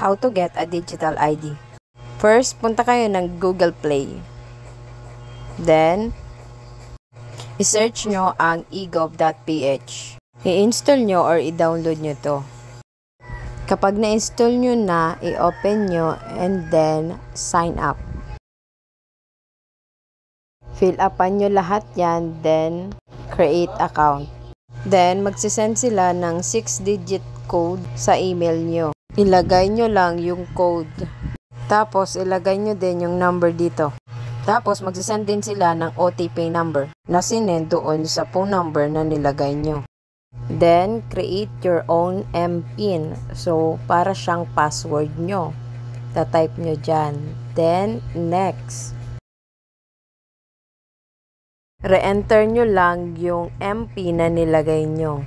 How to get a digital ID. First, punta kayo ng Google Play. Then, i-search nyo ang egov.ph. I-install nyo or i-download nyo to. Kapag na-install nyo na, i-open nyo and then sign up. Fill upan nyo lahat yan, then create account. Then, magsisend sila ng 6-digit code sa email nyo. Ilagay nyo lang yung code. Tapos, ilagay nyo din yung number dito. Tapos, magsisend din sila ng OTP number na sinend doon sa phone number na nilagay nyo. Then, create your own MPIN. So, para siyang password nyo. Ta-type nyo dyan. Then, next. Re-enter nyo lang yung MP na nilagay nyo.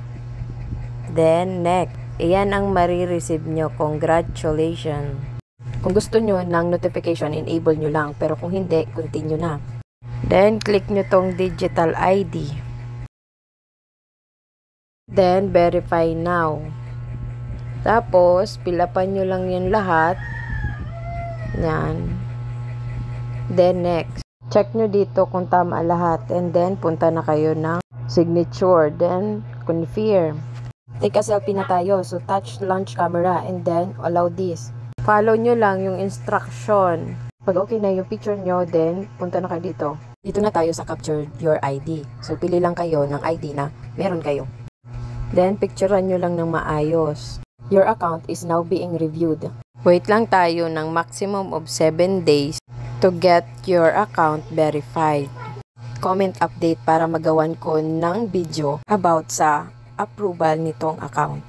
Then, next. Iyan ang marireceive nyo. Congratulations. Kung gusto nyo ng notification, enable nyo lang. Pero kung hindi, continue na. Then, click nyo tong digital ID. Then, verify now. Tapos, pilapan nyo lang yan lahat. Yan. Then, next. Check nyo dito kung tama lahat. And then, punta na kayo ng signature. Then, confirm. Take a selfie na tayo. So, touch launch camera. And then, allow this. Follow nyo lang yung instruction. Pag okay na yung picture nyo, then, punta na kayo dito. Dito na tayo sa capture your ID. So, pili lang kayo ng ID na meron kayo. Then, picturean nyo lang ng maayos. Your account is now being reviewed. Wait lang tayo ng maximum of 7 days to get your account verified. Comment update para magawan ko ng video about sa approval nitong account.